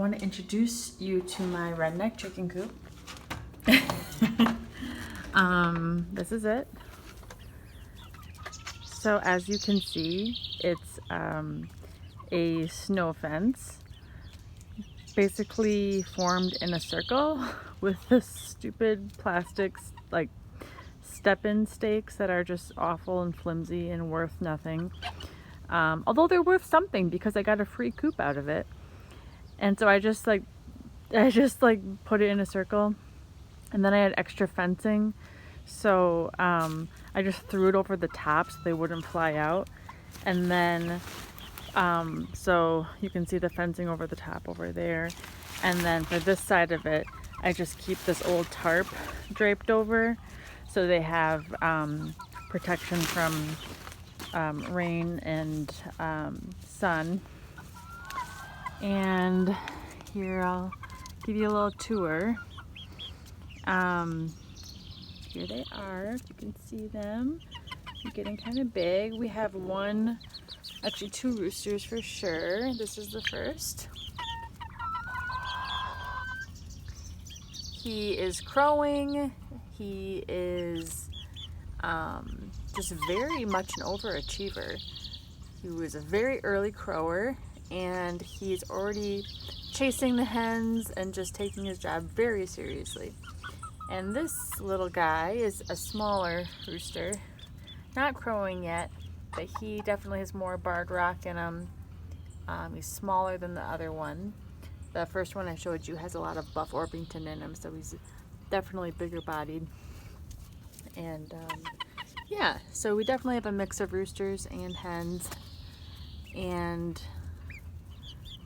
want to introduce you to my redneck chicken coop. This is it. So as you can see, it's a snow fence, basically formed in a circle with the stupid plastics like step-in stakes that are just awful and flimsy and worth nothing. Although they're worth something because I got a free coop out of it. And so I just put it in a circle, and then I had extra fencing, so I just threw it over the top so they wouldn't fly out. And then so you can see the fencing over the top over there. And then for this side of it, I just keep this old tarp draped over so they have protection from rain and sun. And here I'll give you a little tour. Here they are, you can see them. They're getting kind of big. We have actually two roosters for sure. This is the first. He is crowing. He is just very much an overachiever. He was a very early crower, and he's already chasing the hens and just taking his job very seriously. And this little guy is a smaller rooster, not crowing yet, but he definitely has more barred rock in him. He's smaller than the other one. The first one I showed you has a lot of buff Orpington in him, so he's definitely bigger bodied. And yeah, so we definitely have a mix of roosters and hens, and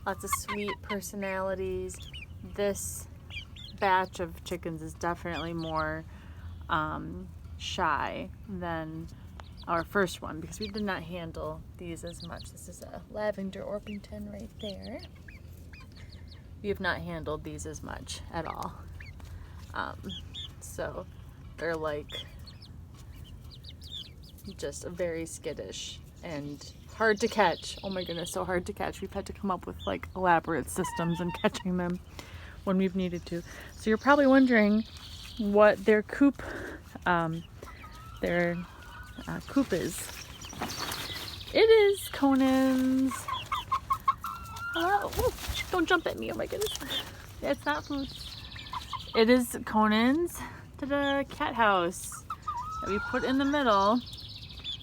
lots of sweet personalities. This batch of chickens is definitely more shy than our first one because we did not handle these as much. This is a lavender Orpington right there. We have not handled these as much at all. So they're like just very skittish and hard to catch. Oh my goodness, so hard to catch. We've had to come up with like elaborate systems in catching them when we've needed to. So you're probably wondering what their coop is. It is Conan's. Oh, don't jump at me, oh my goodness. It's not food. It is Conan's cat house that we put in the middle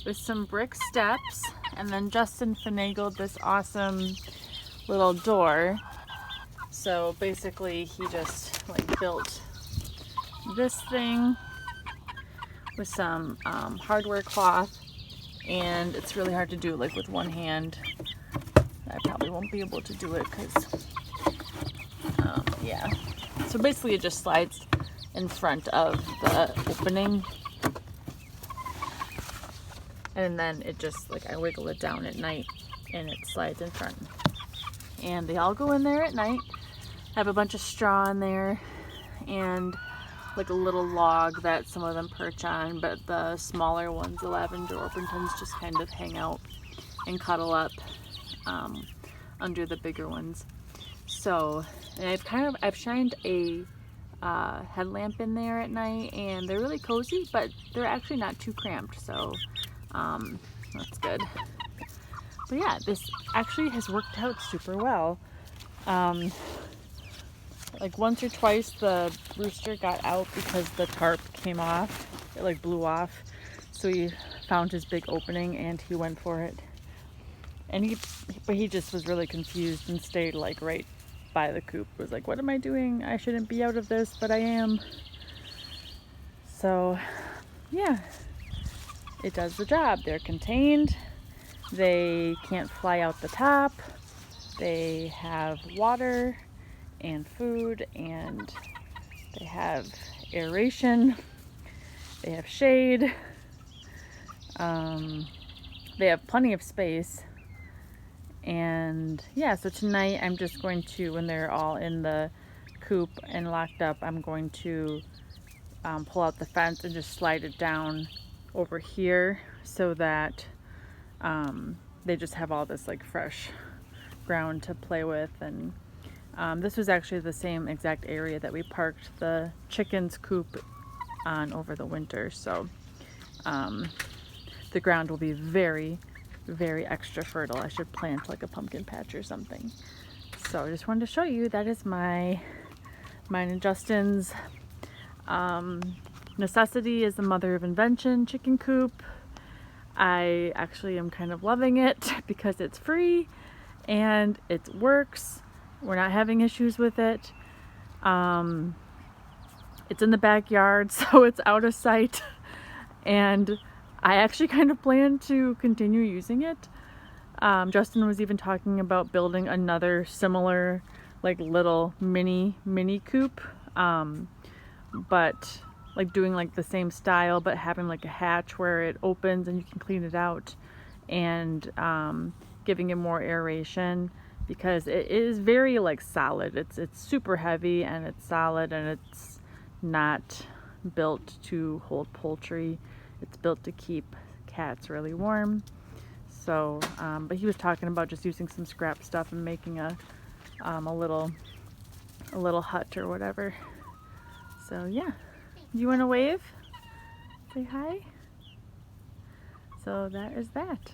with some brick steps, and then Justin finagled this awesome little door. So basically he just like built this thing with some hardware cloth, and it's really hard to do like with one hand. I probably won't be able to do it because yeah. So basically it just slides in front of the opening, and then it just like I wiggle it down at night and it slides in front. And they all go in there at night. I have a bunch of straw in there and like a little log that some of them perch on, but the smaller ones, the lavender Orpingtons, just kind of hang out and cuddle up under the bigger ones. So, and I've shined a headlamp in there at night, and they're really cozy, but they're actually not too cramped, so that's good. But yeah, this actually has worked out super well. Like once or twice the rooster got out because the tarp came off. It like blew off. So he found his big opening and he went for it. And he just was really confused and stayed like right by the coop. Was like, what am I doing? I shouldn't be out of this, but I am. So yeah, it does the job. They're contained. They can't fly out the top. They have water and food, and they have aeration, they have shade, they have plenty of space. And yeah, so tonight I'm just going to, when they're all in the coop and locked up, I'm going to pull out the fence and just slide it down over here so that they just have all this like fresh ground to play with. And This was actually the same exact area that we parked the chickens' coop on over the winter, so the ground will be very, very extra fertile. I should plant like a pumpkin patch or something. So I just wanted to show you, that is mine and Justin's necessity is the mother of invention chicken coop. I actually am kind of loving it because it's free and it works. We're not having issues with it. It's in the backyard, so it's out of sight, and I actually kind of plan to continue using it. Justin was even talking about building another similar, like, little mini coop, but like doing like the same style, but having like a hatch where it opens and you can clean it out, and giving it more aeration, because it is very like solid. It's super heavy and it's solid, and it's not built to hold poultry. It's built to keep cats really warm. So, but he was talking about just using some scrap stuff and making a little hut or whatever. So yeah, you want to wave? Say hi? So that is that.